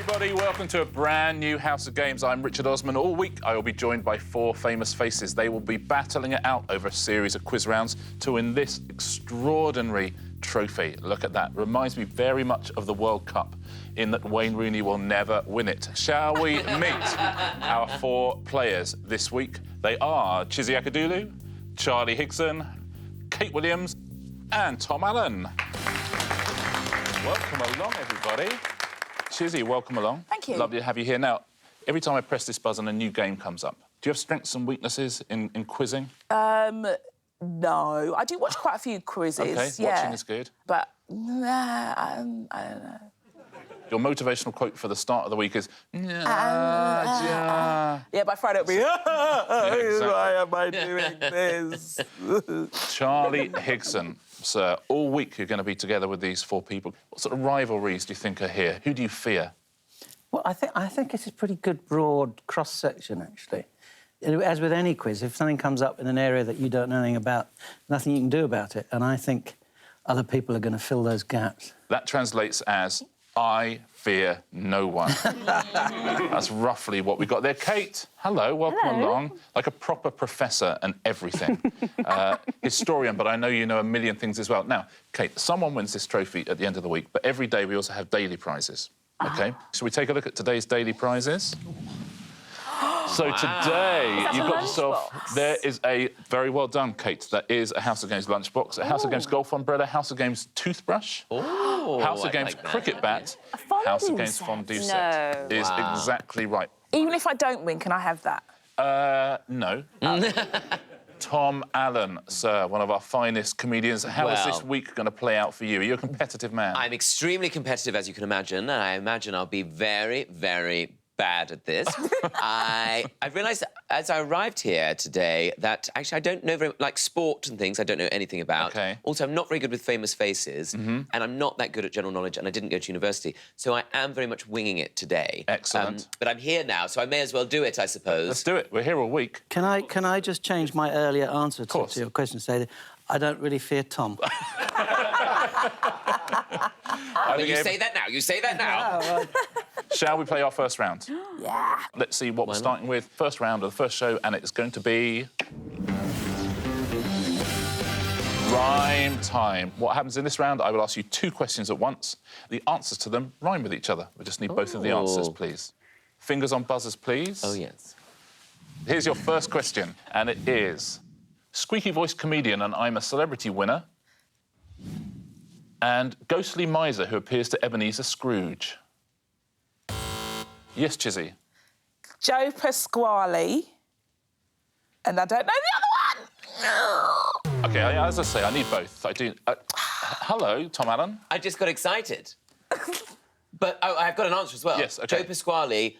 everybody. Welcome to a brand new House of Games. I'm Richard Osman. All week, I will be joined by four famous faces. They will be battling it out over a series of quiz rounds to win this extraordinary trophy. Look at that. Reminds me very much of the World Cup in that Wayne Rooney will never win it. Shall we meet our four players this week? They are Chizzy Akudolu, Charlie Higson, Kate Williams and Tom Allen. Welcome along, everybody. Chizzy, welcome along. Thank you. Lovely to have you here. Now, every time I press this buzzer, a new game comes up. Do you have strengths and weaknesses in quizzing? No. I do watch quite a few quizzes. OK, yeah. watching is good. But, nah, I don't know. Your motivational quote for the start of the week is... Yeah, by Friday it'll be... exactly. Why am I doing this? Charlie Higson, sir, all week you're going to be together with these four people. What sort of rivalries do you think are here? Who do you fear? Well, I think it's a pretty good broad cross-section, actually. As with any quiz, if something comes up in an area that you don't know anything about, nothing you can do about it. And I think other people are going to fill those gaps. That translates as, I fear no one. That's roughly what we got there. Kate, hello, welcome along. Like a proper professor and everything. Historian, but I know you know a million things as well. Now, Kate, someone wins this trophy at the end of the week, but every day we also have daily prizes, OK? So we take a look at today's daily prizes. So today, you've got yourself... There is a... Very well done, Kate. That is a House of Games lunchbox, a House of Games golf umbrella, House of Games toothbrush, House of Games cricket bat, House of Games fondue set. Is exactly right. Even if I don't win, can I have that? No. Tom Allen, sir, one of our finest comedians. How is this week going to play out for you? Are you a competitive man? I'm extremely competitive, as you can imagine, and I imagine I'll be very, very bad at this. I realised as I arrived here today that actually I don't know very... Like sport and things, I don't know anything about. OK. Also, I'm not very good with famous faces, and I'm not that good at general knowledge, and I didn't go to university. So I am very much winging it today. Excellent. But I'm here now, so I may as well do it, I suppose. Let's do it. We're here all week. Can I just change my earlier answer to your question and say that I don't really fear Tom? You say that now. You say that now. Shall we play our first round? Yeah. Let's see what we're starting with. First round of the first show, and it's going to be... Rhyme time. What happens in this round, I will ask you two questions at once. The answers to them rhyme with each other. We just need both of the answers, please. Fingers on buzzers, please. Oh, yes. Here's your first question, and it is... Squeaky-voiced comedian and I'm a Celebrity winner, and ghostly miser who appears to Ebenezer Scrooge. Yes, Chizzy. Joe Pasquale. And I don't know the other one! OK, as I say, I need both. I do... hello, Tom Allen. I just got excited. But I've got an answer as well. Yes, OK. Joe Pasquale,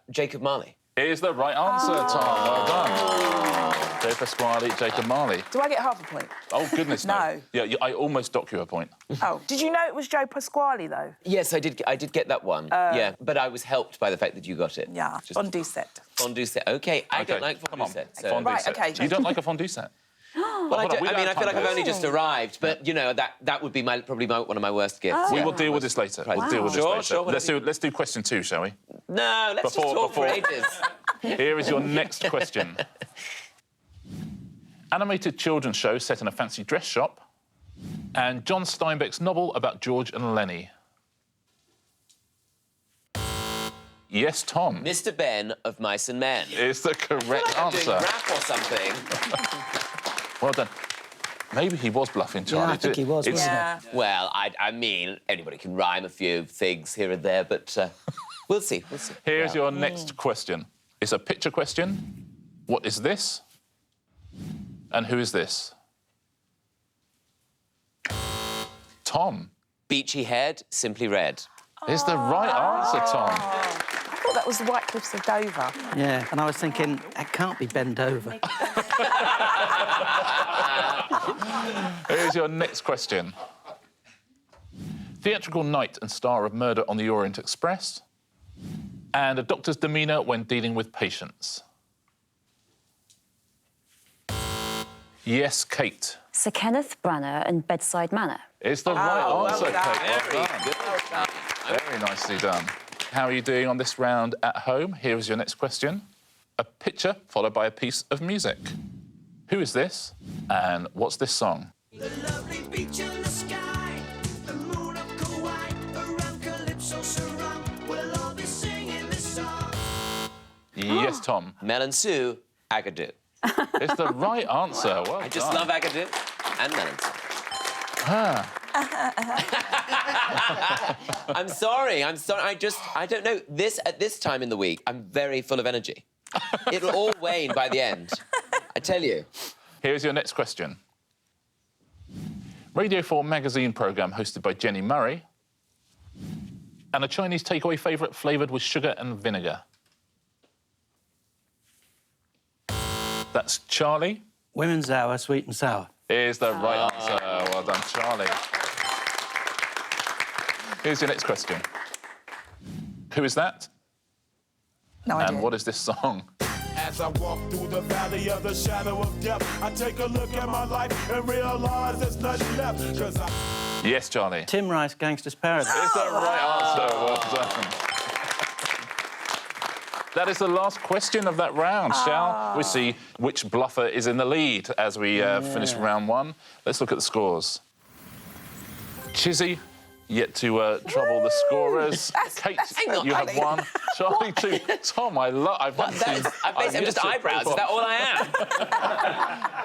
Jacob Marley. Is the right answer, Tom. Well done. Joe Pasquale, Jacob Marley. Do I get half a point? Oh, goodness, no. No. Yeah, I almost dock you a point. Oh, did you know it was Joe Pasquale, though? Yes, I did get that one. Yeah, but I was helped by the fact that you got it. Yeah, fondue set. Fondue set. OK, I don't like fondue set. So... Fondue Right, set. OK. You don't like a fondue set? Well, I mean, I feel like I've only just arrived, but, you know, that would be probably one of my worst gifts. We will deal with this later. We'll deal with this later. Sure, let's do question two, shall we? No, let's just talk for ages. Here is your next question. Animated children's show set in a fancy dress shop, and John Steinbeck's novel about George and Lenny. Yes, Tom. Mr. Ben of Mice and Men. Is the correct I'm answer. doing rap or something. Well done. Maybe he was bluffing, Charlie. Yeah, I think he was, wasn't he? Well, I mean, anybody can rhyme a few things here and there, but we'll see. Here's your next question. It's a picture question. What is this? And who is this? Tom. Beachy head, simply red. Is the right answer, Tom. I thought that was the White Cliffs of Dover. Yeah, and I was thinking, it can't be bent over. Here's your next question. Theatrical knight and star of Murder on the Orient Express, and a doctor's demeanour when dealing with patients. Yes, Kate. Sir Kenneth Branagh and Bedside Manor. It's the right answer, well done. Kate. Very good. Very nicely done. How are you doing on this round at home? Here is your next question. A picture followed by a piece of music. Who is this and what's this song? The lovely beach in the sky, the moon of Kauai, around Calypso surround, we'll all be singing this song. Yes, Tom. Mel and Sue, Agadoo. It's the right answer. Well I just done. love Agadoo and Mel and Sue. I'm sorry. I don't know. At this time in the week, I'm very full of energy. It'll all wane by the end. I tell you. Here's your next question. Radio 4 magazine programme hosted by Jenny Murray and a Chinese takeaway favourite flavoured with sugar and vinegar. That's Charlie. Women's Hour, sweet and sour. Is the right answer. Well done, Charlie. Here's your next question. Who is that? No idea. And what is this song? As I walk through the valley of the shadow of death, I take a look at my life and realize there's nothing left. Cause I... Yes, Charlie. Tim Rice, Gangster's Paradise. It's the right answer. Well done. That is the last question of that round. Shall we see which bluffer is in the lead as we finish round one? Let's look at the scores. Chizzy, yet to trouble the scorers. Kate, you have one. Charlie, two. Tom, I love. I'm just eyebrows. Is that all I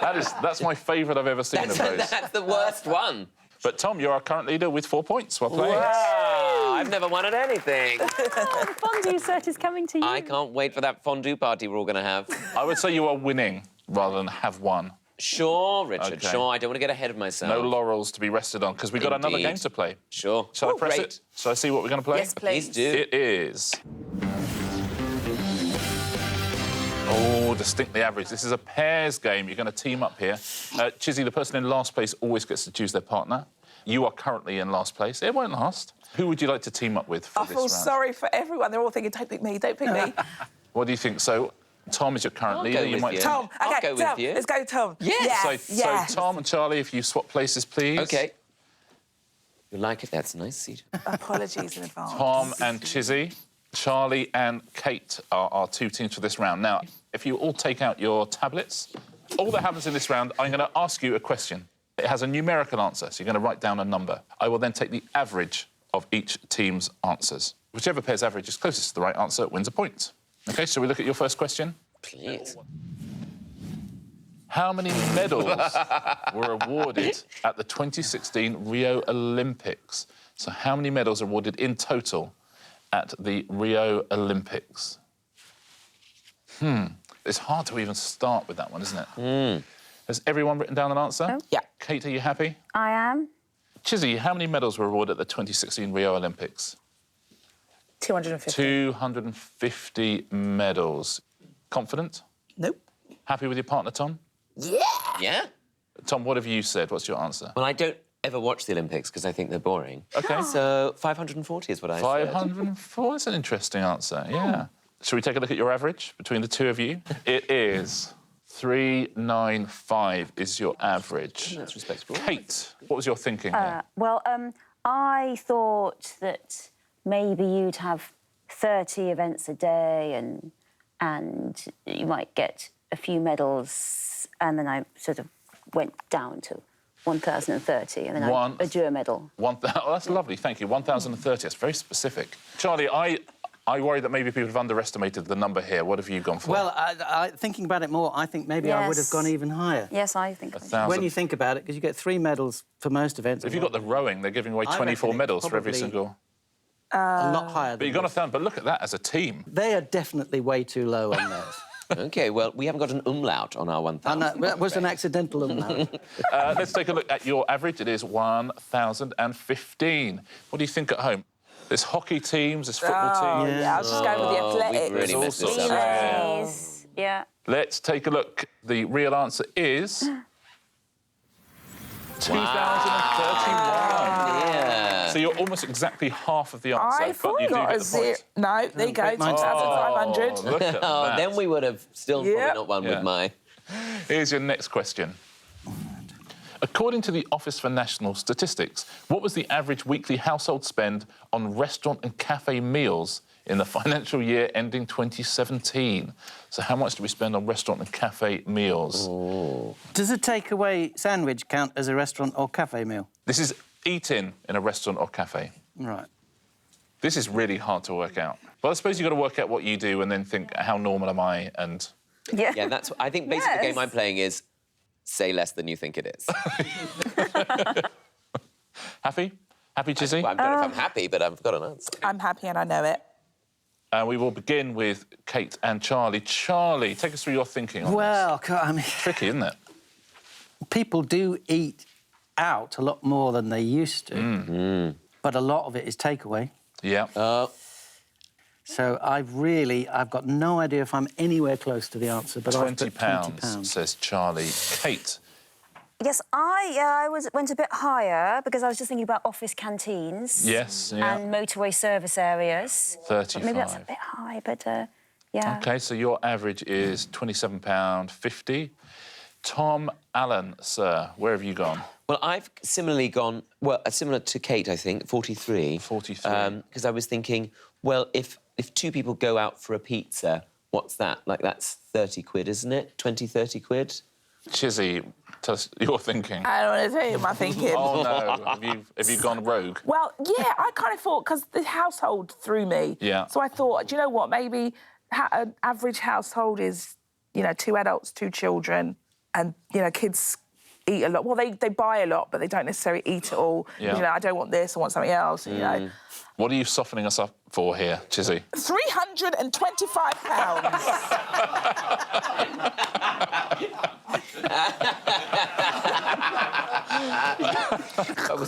am? That's my favourite I've ever seen of those. That's the worst one. But Tom, you're our current leader with 4 points. Well played. Wow, I've never won at anything. Fondue set is coming to you. I can't wait for that fondue party we're all going to have. I would say you are winning rather than have won. Sure, Richard, Okay. sure. I don't want to get ahead of myself. No laurels to be rested on, because we've got another Indeed. game to play. Sure. Shall I press Great. it? Shall I see what we're going to play? Yes, please. Please do. It is... Oh, distinctly average. This is a pairs game. You're going to team up here. Chizzy, the person in last place always gets to choose their partner. You are currently in last place. It won't last. Who would you like to team up with for I this feel round? sorry for everyone. They're all thinking, don't pick me, don't pick me. What do you think? So, Tom is your current I'll leader. go with you. Tom, I'll OK, go with Tom, you. let's go, Tom. Yes. Yes. So Tom and Charlie, if you swap places, please. OK. You like it? That's a nice seat. Apologies in advance. Tom and Chizzy. Charlie and Kate are our two teams for this round. Now, if you all take out your tablets, all that happens in this round, I'm going to ask you a question. It has a numerical answer, so you're going to write down a number. I will then take the average of each team's answers. Whichever pair's average is closest to the right answer wins a point. OK, shall we look at your first question? Please. How many medals were awarded at the 2016 Rio Olympics? So how many medals are awarded in total at the Rio Olympics? It's hard to even start with that one, isn't it? Has everyone written down an answer? No. Yeah. Kate, are you happy? I am. Chizzy, how many medals were awarded at the 2016 Rio Olympics? 250. 250 medals. Confident? Nope. Happy with your partner, Tom? Yeah. Yeah? Tom, what have you said? What's your answer? Well, I don't ever watch the Olympics because I think they're boring. OK. So 540 is what I said. 504, that's an interesting answer, yeah. Shall we take a look at your average between the two of you? It is 395 is your average. That's respectable. Kate, what was your thinking here? Well, I thought that maybe you'd have 30 events a day and you might get a few medals, and then I sort of went down to 1,030, and then a duo medal. Oh, that's lovely, thank you. 1,030, that's very specific. Charlie, I worry that maybe people have underestimated the number here. What have you gone for? Well, thinking about it more, I think maybe I would have gone even higher. Yes, I think. 1,000. When you think about it, because you get 3 medals for most events. If you've got the rowing, they're giving away I 24 reckon medals it's for every probably single... a lot higher But than you've got this. 1,000, but look at that as a team. They are definitely way too low on those. OK, well, we haven't got an umlaut on our 1,000. And that was an accidental amount. Let's take a look at your average. It is 1,015. What do you think at home? There's hockey teams, there's football teams. Yeah, I was just going with the athletics. We've really messed this up. Relays. Yeah. Let's take a look. The real answer is 2,031. Yeah. So you're almost exactly half of the answer, I thought but you do got get a the zero. point. No, there you go, mine's 2,500. Oh, look at Oh, that. then we would have still Yeah. probably not won Yeah. with my... Here's your next question. According to the Office for National Statistics, what was the average weekly household spend on restaurant and cafe meals in the financial year ending 2017? So how much do we spend on restaurant and cafe meals? Does a takeaway sandwich count as a restaurant or cafe meal? This is eating in a restaurant or cafe. Right. This is really hard to work out. Well, I suppose you've got to work out what you do and then think, how normal am I? And Yeah. Yeah, that's. I think basically the game Yes. I'm playing is say less than you think it is. happy? Happy, Chizzy? Well, I don't know if I'm happy, but I've got an answer. I'm happy and I know it. We will begin with Kate and Charlie. Charlie, take us through your thinking on Well, I mean, this. Tricky, isn't it? people do eat out a lot more than they used to, but a lot of it is takeaway. Yeah. So I've got no idea if I'm anywhere close to the answer, but I've £20, put £20. says Charlie. Kate, Yes, I went a bit higher because I was just thinking about office canteens. yes, yeah. And motorway service areas. 35. Maybe that's a bit high, but yeah. OK, so your average is £27.50. Tom Allen, sir, where have you gone? Well, I've similarly gone, well, similar to Kate, I think, 43. 43. Because I was thinking, well, if two people go out for a pizza, what's that? Like, that's 30 quid, isn't it? 20, 30 quid? Chizzy, tell us your thinking. I don't want to tell you my thinking. Oh, no. Have you gone rogue? Well, yeah, I kind of thought, because the household threw me. Yeah. So I thought, do you know what, maybe an average household is, 2 adults, 2 children, and, kids eat a lot. Well, they buy a lot, but they don't necessarily eat it all. Yeah. I don't want this, I want something else, What are you softening us up for here, Chizzy? £325.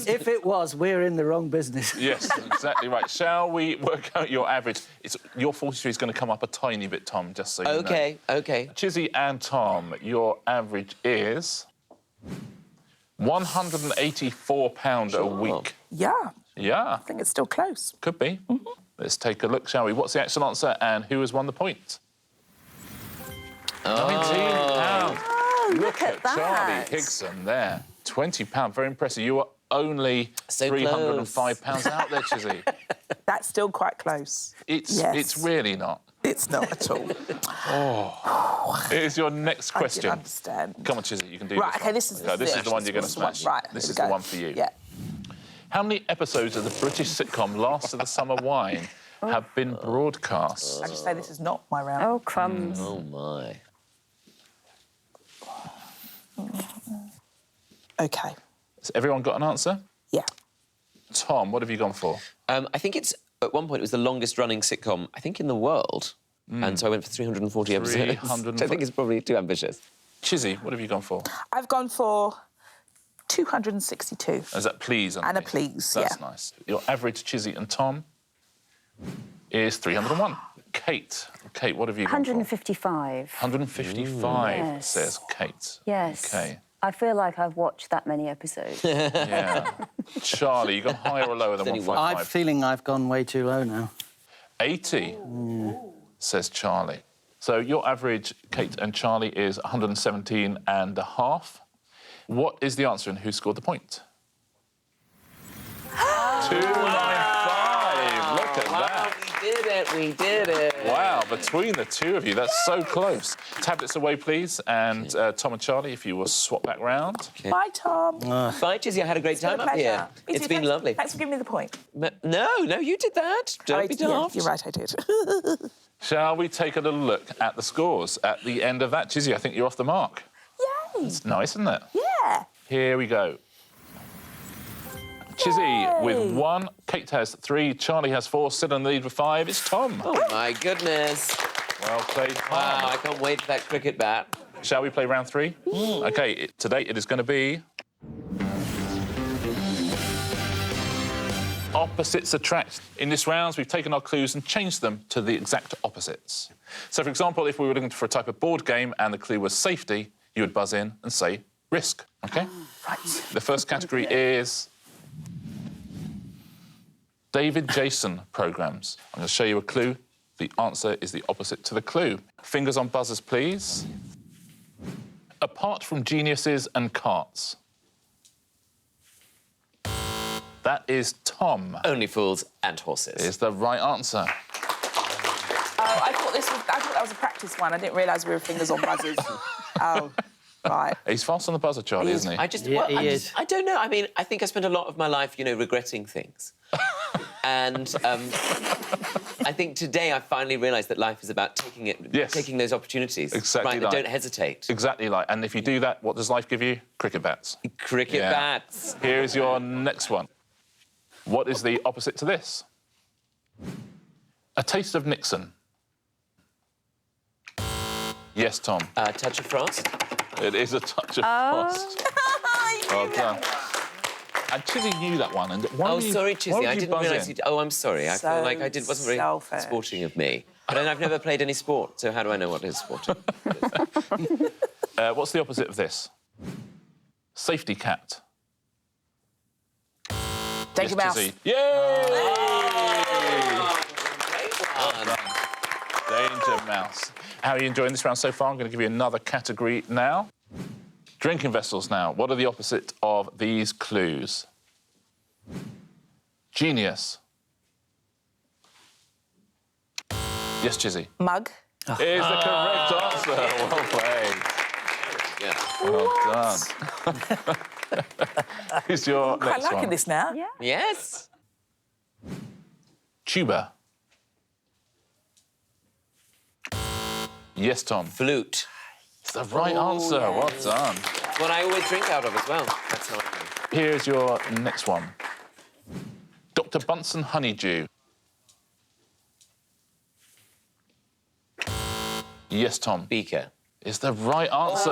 If it was, we're in the wrong business. Yes, exactly right. Shall we work out your average? Your 43 is going to come up a tiny bit, Tom, just so you know. OK. Chizzy and Tom, your average is £184 a week. Yeah, Yeah, I think it's still close. could be. Let's take a look, shall we? What's the actual answer and who has won the point? £19. Look at that. Charlie Higson there. £20. Very impressive. You were only So £305 out there, Chizzy. That's still quite close. It's really not. It's not at all. Here's your next I question. can understand. Come on, Chizzy, you can do Right, this. OK, this is this is the one you're going to smash. Right, This here is we the go. one for you. Yeah. How many episodes of the British sitcom Last of the Summer Wine have been broadcast? I just say this is not my round. Oh, crumbs. Oh, my. OK. Has everyone got an answer? Yeah. Tom, what have you gone for? I think at one point, it was the longest-running sitcom, I think, in the world. And so I went for 340 episodes. 340. I think it's probably too ambitious. Chizzy, what have you gone for? I've gone for 262. Is that please? And a please, That's yeah. nice. Your average, Chizzy and Tom, is 301. Kate, what have you gone for? 155. 155, Yes. says Kate. Yes. OK. I feel like I've watched that many episodes. Yeah. Charlie, you gone higher or lower than Only 155? I'm feeling I've gone way too low now. 80, says Charlie. So your average, Kate and Charlie, is 117 and a half. What is the answer and who scored the point? 295. Look at that. We did it. Wow, between the two of you, that's so close. Tablets away, please. And Tom and Charlie, if you will swap back round. Bye, Tom. Bye, Chizzy. I had a great time up here. Me It's too. been Thanks- lovely. Thanks for giving me the point. No, you did that. Don't be Yeah, daft. you're right, I did. Shall we take a little look at the scores at the end of that? Chizzy, I think you're off the mark. Yay! It's nice, isn't it? Yeah. Here we go. Chizzy with Yay. 1, Kate has 3, Charlie has 4, still in the lead with 5. It's Tom. Oh, my goodness. Well played, Tom. Wow, I can't wait for that cricket bat. Shall we play round 3? OK, today it is going to be... Opposites attract. In this round, we've taken our clues and changed them to the exact opposites. So, for example, if we were looking for a type of board game and the clue was safety, you would buzz in and say risk, OK? Right. The first category is David Jason programmes. I'm going to show you a clue. The answer is the opposite to the clue. Fingers on buzzers, please. Apart from geniuses and carts. That is Tom. Only fools and horses. Is the right answer. Oh, I thought that was a practice one. I didn't realise we were fingers on buzzers. Oh, right. He's fast on the buzzer, Charlie, isn't he? I just, Yeah, well, he I is. just, I don't know. I mean, I think I spent a lot of my life, you know, regretting things. And I think today I finally realised that life is about taking those opportunities. Exactly right, right. Don't hesitate. Exactly like. And if you do that, what does life give you? Cricket bats. Cricket Yeah. bats. Here's your next one. What is the opposite to this? A taste of Nixon. Yes, Tom. A touch of frost. It is a touch of frost. Well done. And Chizzy knew that one. And why Oh, were you, sorry, why Chizzy. would I you didn't buzz realise in? you... Oh, I'm sorry. I feel like I wasn't very selfish. sporting of me. But then I've never played any sport, so how do I know what is sporting? What's the opposite of this? Safety cat. Danger Mouse. Chizzy. Yay! Great one. Danger Mouse. How are you enjoying this round so far? I'm going to give you another category now. Drinking vessels now. What are the opposite of these clues? Genius. Yes, Chizzy. Mug. Is the correct answer. Well played. Yeah. Well done. Who's your Quite next liking one? this now. Yeah. Yes. Tuba. Yes, Tom. Flute. It's the right answer. Well done. It's what I always drink out of as well. That's how I know. Here's your next one. Dr. Bunsen Honeydew. Yes, Tom. Beaker. Is the right answer.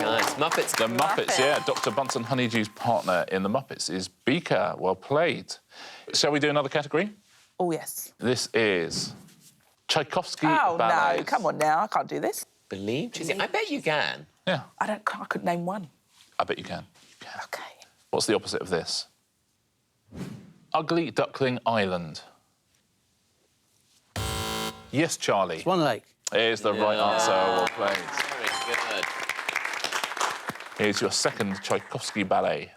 Nice. Muppets. The Muppets, yeah. Dr. Bunsen Honeydew's partner in the Muppets is Beaker. Well played. Shall we do another category? Oh, yes. This is Tchaikovsky Oh, ballets. no. Come on now. I can't do this. Believe? Chizzy, I bet you can. Yeah, I could name one. I bet you can. OK. What's the opposite of this? Ugly Duckling Island. Yes, Charlie. Swan Lake. Is the right answer. Well played. Very good. Here's your second Tchaikovsky ballet.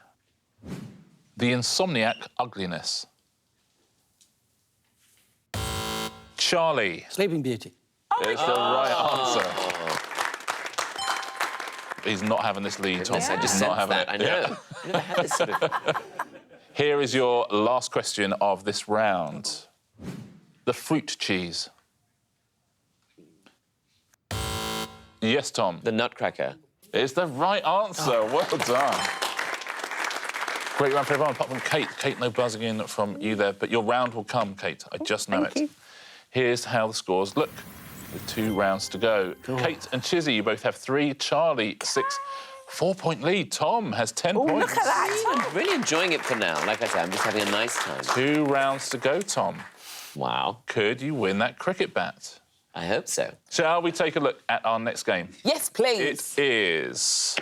The Insomniac Ugliness. Charlie. Sleeping Beauty. Is the right answer. He's not having this lead, Tom. Yes, I just He's said not having that. it. I know. Yeah. I never had this sort of... Here is your last question of this round. The fruit cheese. Yes, Tom. The Nutcracker. It's the right answer. Well done. Great round for everyone, apart from Kate. Kate, no buzzing in from you there, but your round will come, Kate. I just know Thank it. you. Here's how the scores look with 2 rounds to go. Kate and Chizzy, you both have 3. Charlie, 6. 4-point lead. Tom has 10 points. Look at that. I'm really enjoying it for now. Like I said, I'm just having a nice time. 2 rounds to go, Tom. Wow. Could you win that cricket bat? I hope so. Shall we take a look at our next game? Yes, please. It is...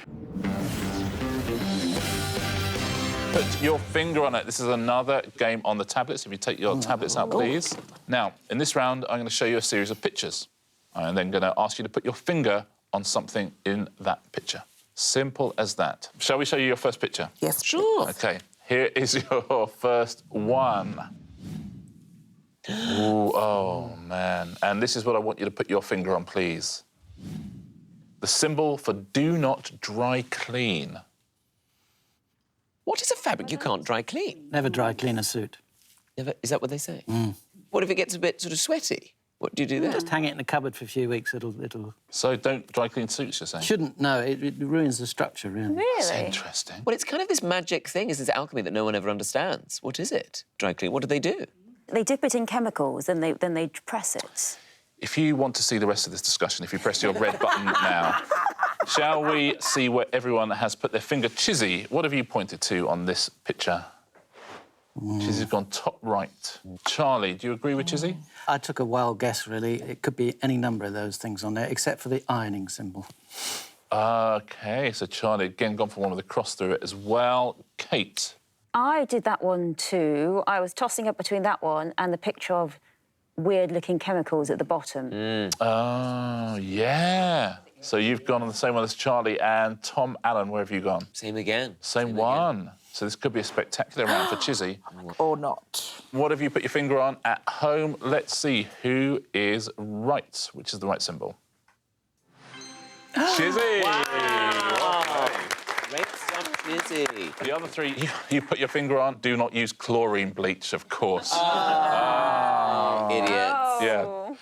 Put your finger on it. This is another game on the tablets. If you take your tablets out, please. Now, in this round, I'm going to show you a series of pictures. I'm then going to ask you to put your finger on something in that picture. Simple as that. Shall we show you your first picture? Yes, Sure. OK, here is your first one. Ooh, oh, man. And this is what I want you to put your finger on, please. The symbol for do not dry clean. What is a fabric you can't dry clean? Never dry clean a suit. Never, is that what they say? What if it gets a bit sort of sweaty? What do you do then? Just hang it in the cupboard for a few weeks. It'll So don't dry clean suits, you're saying? shouldn't. No, it ruins the structure. Really. That's Really? interesting. Well, it's kind of this magic thing, is this alchemy that no one ever understands. What is it? Dry clean. What do they do? They dip it in chemicals and then they press it. If you want to see the rest of this discussion, if you press your red button now, shall we see where everyone has put their finger? Chizzy, what have you pointed to on this picture? Chizzy's gone top right. Charlie, do you agree with Chizzy? I took a wild guess, really. It could be any number of those things on there, except for the ironing symbol. OK, so Charlie, again, gone for one with a cross through it as well. Kate? I did that one too. I was tossing up between that one and the picture of weird-looking chemicals at the bottom. Oh, yeah. So you've gone on the same one as Charlie and Tom Allen. Where have you gone? Same again. Same one. So this could be a spectacular round for Chizzy. Or not. What have you put your finger on at home? Let's see who is right. Which is the right symbol? Chizzy! Wow. Great stuff, Chizzy. The other three you put your finger on, do not use chlorine bleach, of course. Idiots. Yeah.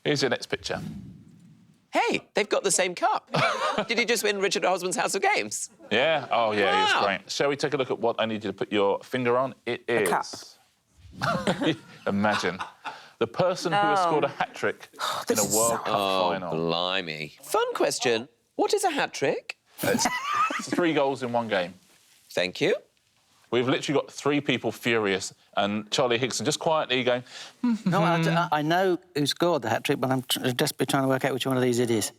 Here's your next picture. Hey, they've got the same cup. Did you just win Richard Osman's House of Games? Yeah? Oh, yeah, he was Wow. great. Shall we take a look at what I need you to put your finger on? It is... cup. Imagine. The person who has scored a hat-trick in a This is World so Cup final. Blimey. Fun question. What is a hat trick? It's 3 goals in 1 game. Thank you. We've literally got 3 people furious, and Charlie Higson just quietly going, No, I know who scored the hat-trick, but I'm desperately trying to work out which one of these it is.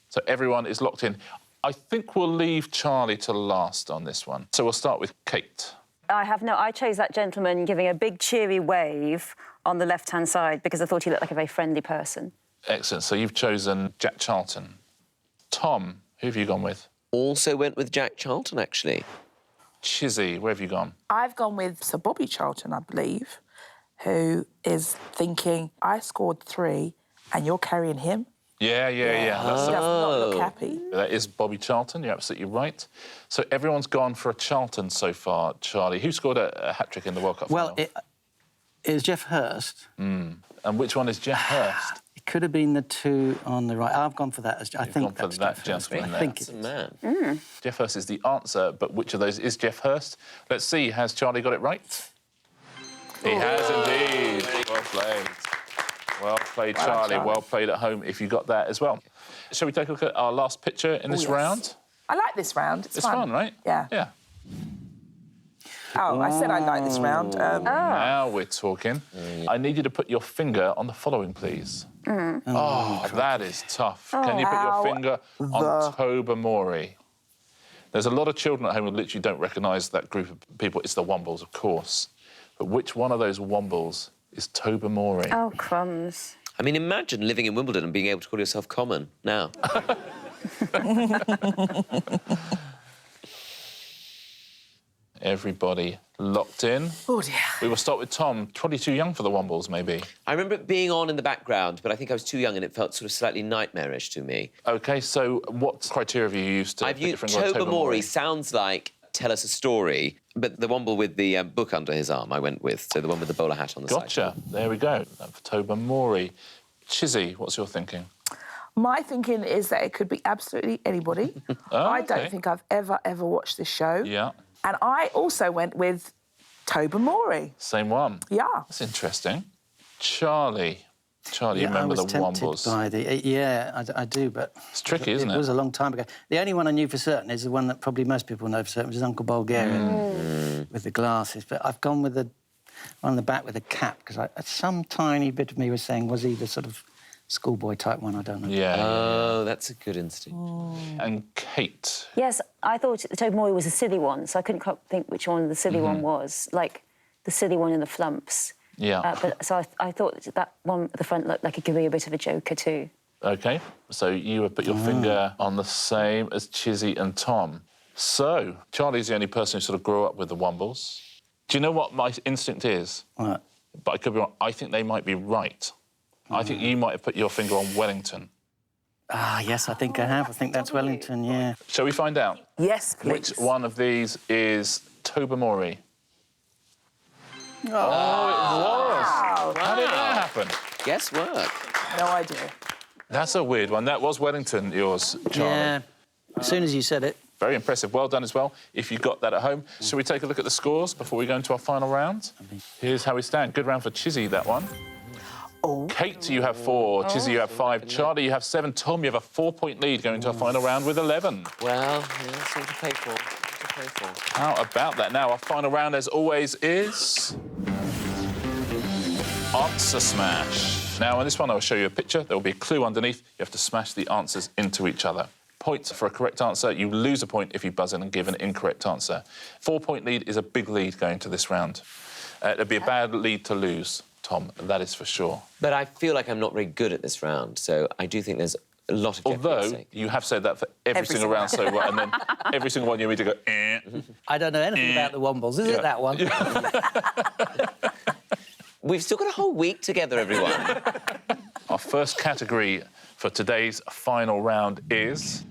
So everyone is locked in. I think we'll leave Charlie to last on this one. So we'll start with Kate. I chose that gentleman giving a big cheery wave on the left-hand side because I thought he looked like a very friendly person. Excellent. So you've chosen Jack Charlton. Tom, who have you gone with? Also went with Jack Charlton, actually. Chizzy, where have you gone? I've gone with Sir Bobby Charlton, I believe, who is thinking, I scored 3 and you're carrying him. Yeah. That's He does not look happy. That is Bobby Charlton, you're absolutely right. So everyone's gone for a Charlton so far, Charlie. Who scored a hat-trick in the World Cup Well, final? it was Jeff Hurst. And which one is Jeff Hurst? It could have been the 2 on the right. I've gone for that. I think gone for that's that Jeff Hurst. gentleman I there. think That's it a is. man. Jeff Hurst is the answer, but which of those is Jeff Hurst? Let's see, has Charlie got it right? He has indeed. Well played. Well played, Charlie. Well played at home if you got that as well. Shall we take a look at our last picture in this yes. round? I like this round. It's It's fun, right? Yeah. Yeah. Oh, I said I like this round. Now we're talking. I need you to put your finger on the following, please. Oh, that is tough. Can you put your finger on Tobermory? There's a lot of children at home who literally don't recognise that group of people. It's the Wombles, of course. But which one of those Wombles is Tobermory? Oh, crumbs. I mean, imagine living in Wimbledon and being able to call yourself common now. Everybody locked in. Oh, dear. We will start with Tom. Probably too young for the Wombles, maybe. I remember it being on in the background, but I think I was too young and it felt sort of slightly nightmarish to me. OK, so what criteria have you used to I've put your used finger on Tobermory. Sounds like tell us a story, but the Womble with the book under his arm I went with, so the one with the bowler hat on the side. Gotcha. There we go. For Tobermory. Chizzy, what's your thinking? My thinking is that it could be absolutely anybody. I okay. don't think I've ever watched this show. Yeah. And I also went with Tobermory. Same one. Yeah. That's interesting. Charlie. Charlie, you Yeah, remember I was the tempted Wombles? by the... Yeah, I do, but... It's tricky, isn't it? It was a long time ago. The only one I knew for certain is the one that probably most people know for certain, which is Uncle Bulgarian with the glasses. But I've gone with the one on the back with the cap, because some tiny bit of me was saying, was he the sort of schoolboy type one? I don't know. Yeah. Oh, that's a good instinct. And Kate. Yes, I thought the Tobermory was a silly one, so I couldn't quite think which one the silly one was. Like the silly one in the flumps. Yeah. So I thought that one at the front looked like it could be a bit of a joker too. OK, so you have put your finger on the same as Chizzy and Tom. So, Charlie's the only person who sort of grew up with the Wombles. Do you know what my instinct is? What? But I could be wrong. I think they might be right. I think you might have put your finger on Wellington. Ah, yes, I think I have. I think that's Wellington, yeah. Shall we find out? Yes, please. Which one of these is Tobermory? Oh, it was! How did that happen? Guess work. No idea. That's a weird one. That was Wellington, yours, Charlie. Yeah. As soon as you said it. Very impressive. Well done as well, if you got that at home. Shall we take a look at the scores before we go into our final round? Here's how we stand. Good round for Chizzy, that one. Oh. Kate, you have 4. Chizzy, you have 5. Charlie, you have 7. Tom, you have a 4-point lead going into our final round with 11. Well, yeah, that's all to pay for. To pay for. How about that? Now, our final round, as always, is... Answer Smash. Now, on this one, I'll show you a picture. There will be a clue underneath. You have to smash the answers into each other. Points for a correct answer. You lose a point if you buzz in and give an incorrect answer. 4-point lead is a big lead going to this round. It'd be a bad lead to lose, Tom, that is for sure. But I feel like I'm not very good at this round, so I do think there's A lot of jeopardy at Although stake. you have said that for every single round so well, and then every single one you need to go, eh. I don't know anything about the Wombles. Is it that one? We've still got a whole week together, everyone. Our first category for today's final round is...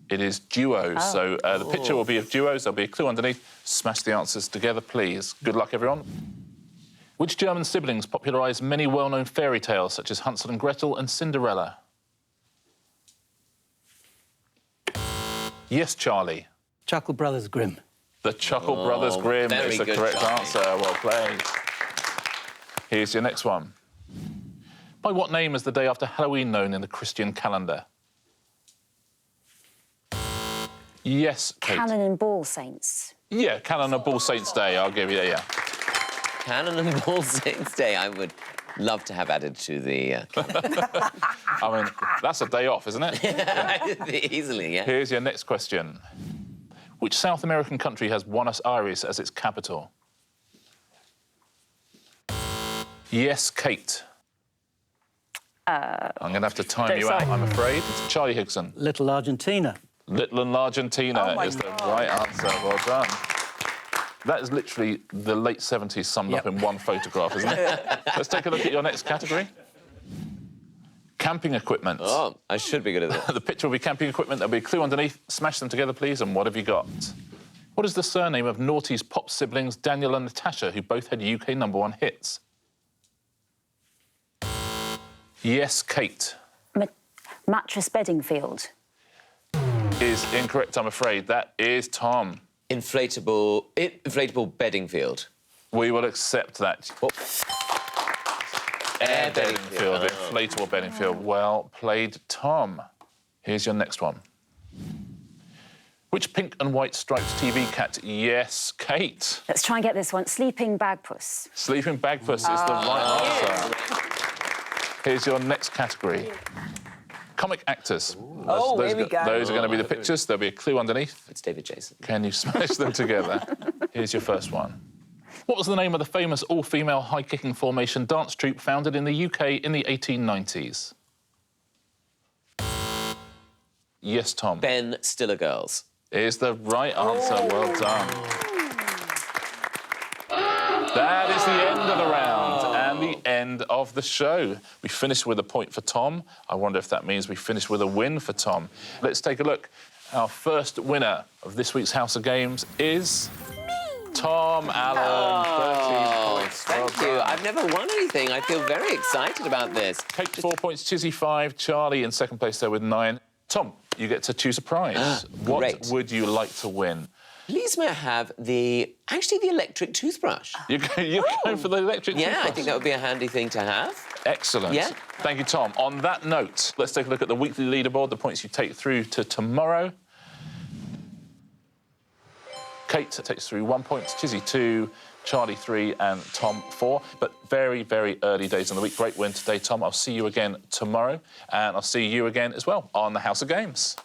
It is duos. So the picture will be of duos. There'll be a clue underneath. Smash the answers together, please. Good luck, everyone. Which German siblings popularised many well-known fairy tales, such as Hansel and Gretel and Cinderella? Yes, Charlie. Chuckle Brothers Grimm. The Chuckle Brothers Grimm very is the good, correct Charlie. answer. Well played. Here's your next one. By what name is the day after Halloween known in the Christian calendar? Yes, Kate. Cannon and Ball Saints. Yeah, Canon and Bull Saints Day. I'll give you that, yeah. Cannon and Ball Saints Day, I would love to have added to the... I mean, that's a day off, isn't it? Easily, yeah. Here's your next question. Which South American country has Buenos Aires as its capital? Yes, Kate. I'm going to have to time you out, I'm afraid. It's Charlie Higson. Little Argentina. Little Argentina is the right answer. Well done. That is literally the late 70s summed up in one photograph, isn't it? Let's take a look at your next category. Camping equipment. Oh, I should be good at this. The picture will be camping equipment. There'll be a clue underneath. Smash them together, please. And what have you got? What is the surname of Naughty's pop siblings Daniel and Natasha, who both had UK #1 hits? Yes, Kate. Mattress Bedingfield. Is incorrect, I'm afraid. That is Tom. Inflatable Bedingfield. We will accept that. Oh. Air Bedingfield, inflatable Bedingfield. Well played, Tom. Here's your next one. Which pink and white striped TV cat? Yes, Kate. Let's try and get this one. Sleeping Bagpuss. Sleeping Bagpuss is the right answer. Here's your next category. Comic actors. Those here we go. Those are going to be the pictures. There'll be a clue underneath. It's David Jason. Can you smash them together? Here's your first one. What was the name of the famous all-female high-kicking formation dance troupe founded in the UK in the 1890s? Yes, Tom. Ben Stiller Girls. Is the right answer. Well done. That is the end of the round and the end of the show. We finished with a point for Tom. I wonder if that means we finished with a win for Tom. Let's take a look. Our first winner of this week's House of Games is... Tom Allen, 13 points. Thank you. I've never won anything. I feel very excited about this. Kate, 4 points, Chizzy, 5, Charlie in second place there with 9. Tom, you get to choose a prize. What Great. would you like to win? Please may I have the electric toothbrush? You're going for the electric Yeah, I toothbrush? think that would be a handy thing to have. Excellent. Yeah. Thank you, Tom. On that note, let's take a look at the weekly leaderboard, the points you take through to tomorrow. Kate takes through 1 point, Chizzy 2, Charlie 3 and Tom 4. But very, very early days in the week. Great win today, Tom. I'll see you again tomorrow. And I'll see you again as well on the House of Games.